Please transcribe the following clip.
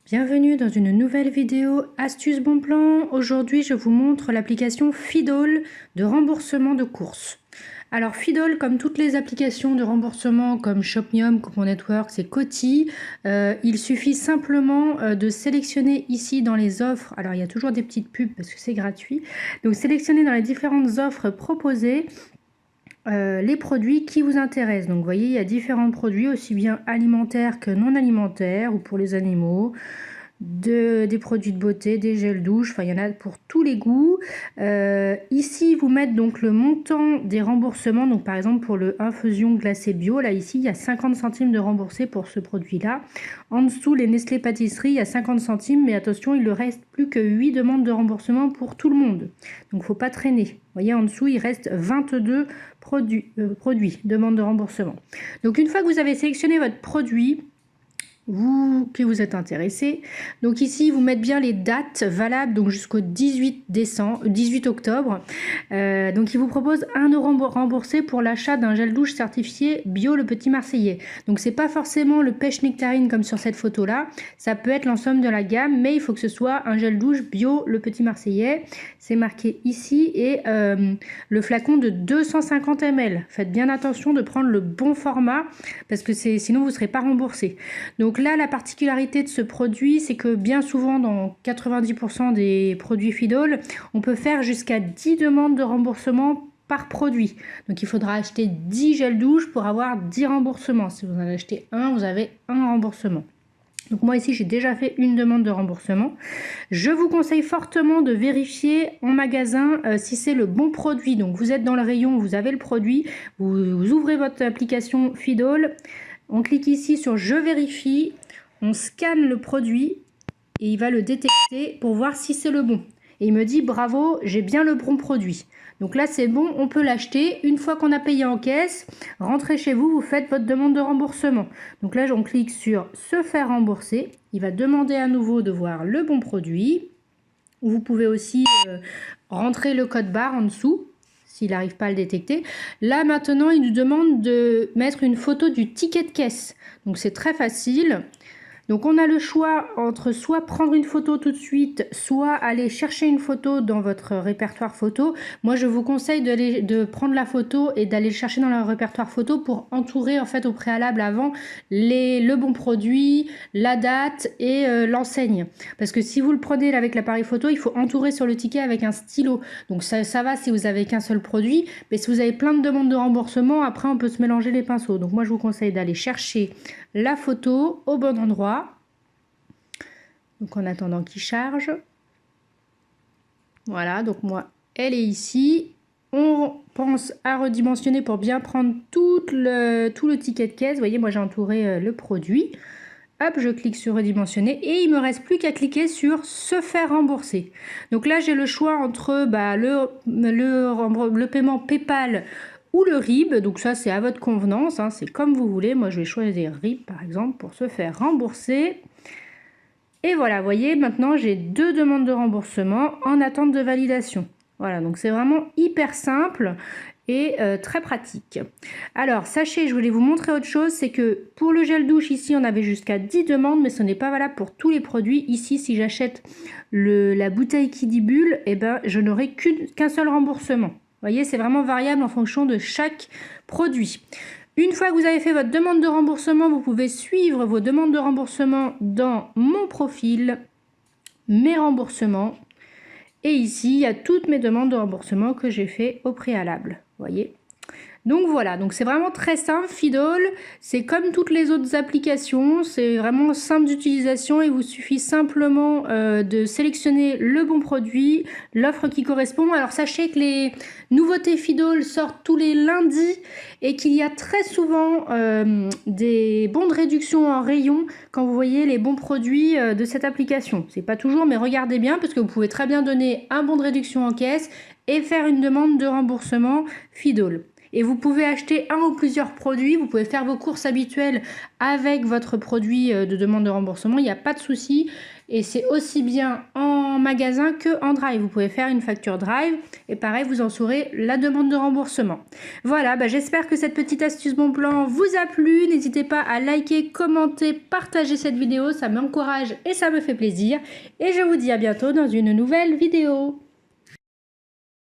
Bienvenue dans une nouvelle vidéo Astuce Bon Plan. Aujourd'hui, je vous montre l'application Fidol de remboursement de courses. Alors Fidol, comme toutes les applications de remboursement comme Shopmium, Coupon Network et Coty, il suffit simplement de sélectionner ici dans les offres. Alors il y a toujours des petites pubs parce que c'est gratuit. Donc sélectionnez dans les différentes offres proposées les produits qui vous intéressent. Donc vous voyez, il y a différents produits, aussi bien alimentaires que non alimentaires ou pour les animaux, des produits de beauté, des gels douche, enfin il y en a pour tous les goûts. Ici vous mettez donc le montant des remboursements. Donc par exemple pour le infusion glacée bio, là ici il y a 50 centimes de remboursés pour ce produit là. En dessous les Nestlé pâtisserie, il y a 50 centimes, mais attention, il ne reste plus que 8 demandes de remboursement pour tout le monde, donc faut pas traîner. Vous voyez en dessous il reste 22 produits, demandes de remboursement. Donc une fois que vous avez sélectionné votre produit qui vous êtes intéressé, donc ici vous mettez bien les dates valables, donc jusqu'au 18 octobre. Donc il vous propose 1 € remboursé pour l'achat d'un gel douche certifié bio le Petit Marseillais. Donc c'est pas forcément le pêche nectarine comme sur cette photo là, ça peut être l'ensemble de la gamme, mais il faut que ce soit un gel douche bio le Petit Marseillais. C'est marqué ici, et le flacon de 250 ml. Faites bien attention de prendre le bon format parce que sinon vous ne serez pas remboursé. Donc là, la particularité de ce produit, c'est que bien souvent, dans 90% des produits Fidol, on peut faire jusqu'à 10 demandes de remboursement par produit. Donc il faudra acheter 10 gels douche pour avoir 10 remboursements. Si vous en achetez un, vous avez un remboursement. Donc moi ici j'ai déjà fait une demande de remboursement. Je vous conseille fortement de vérifier en magasin si c'est le bon produit. Donc vous êtes dans le rayon, vous avez le produit, vous ouvrez votre application Fidol, on clique ici sur je vérifie, on scanne le produit et il va le détecter pour voir si c'est le bon. Et il me dit bravo, j'ai bien le bon produit. Donc là c'est bon, on peut l'acheter. Une fois qu'on a payé en caisse, rentrez chez vous, vous faites votre demande de remboursement. Donc là on clique sur se faire rembourser. Il va demander à nouveau de voir le bon produit. Vous pouvez aussi rentrer le code barre en dessous s'il n'arrive pas à le détecter. Là maintenant il nous demande de mettre une photo du ticket de caisse. Donc c'est très facile. Donc on a le choix entre soit prendre une photo tout de suite, soit aller chercher une photo dans votre répertoire photo. Moi je vous conseille de prendre la photo et d'aller le chercher dans le répertoire photo pour entourer en fait au préalable avant le bon produit, la date et l'enseigne. Parce que si vous le prenez avec l'appareil photo, il faut entourer sur le ticket avec un stylo. Donc ça va si vous avez qu'un seul produit, mais si vous avez plein de demandes de remboursement, après on peut se mélanger les pinceaux. Donc moi je vous conseille d'aller chercher la photo au bon endroit. Donc en attendant qu'il charge, voilà, donc moi elle est ici. On pense à redimensionner pour bien prendre tout le ticket de caisse. Vous voyez, moi j'ai entouré le produit. Hop, je clique sur redimensionner et il me reste plus qu'à cliquer sur se faire rembourser. Donc là j'ai le choix entre le paiement PayPal ou le RIB. Donc ça c'est à votre convenance, hein, c'est comme vous voulez. Moi je vais choisir RIB par exemple pour se faire rembourser. Et voilà, vous voyez, maintenant j'ai 2 demandes de remboursement en attente de validation. Voilà, donc c'est vraiment hyper simple et très pratique. Alors, sachez, je voulais vous montrer autre chose, c'est que pour le gel douche, ici, on avait jusqu'à 10 demandes, mais ce n'est pas valable pour tous les produits. Ici, si j'achète la bouteille Kidibule, eh ben, je n'aurai qu'un seul remboursement. Vous voyez, c'est vraiment variable en fonction de chaque produit. Une fois que vous avez fait votre demande de remboursement, vous pouvez suivre vos demandes de remboursement dans mon profil, mes remboursements. Et ici, il y a toutes mes demandes de remboursement que j'ai fait au préalable. Vous voyez ? Donc voilà, donc c'est vraiment très simple, Fidol, c'est comme toutes les autres applications, c'est vraiment simple d'utilisation. Il vous suffit simplement de sélectionner le bon produit, l'offre qui correspond. Alors sachez que les nouveautés Fidol sortent tous les lundis et qu'il y a très souvent des bons de réduction en rayon quand vous voyez les bons produits de cette application. C'est pas toujours, mais regardez bien parce que vous pouvez très bien donner un bon de réduction en caisse et faire une demande de remboursement Fidol. Et vous pouvez acheter un ou plusieurs produits, vous pouvez faire vos courses habituelles avec votre produit de demande de remboursement, il n'y a pas de souci. Et c'est aussi bien en en magasin que en Drive. Vous pouvez faire une facture Drive et pareil, vous en saurez la demande de remboursement. Voilà, j'espère que cette petite astuce bon plan vous a plu. N'hésitez pas à liker, commenter, partager cette vidéo. Ça m'encourage et ça me fait plaisir. Et je vous dis à bientôt dans une nouvelle vidéo.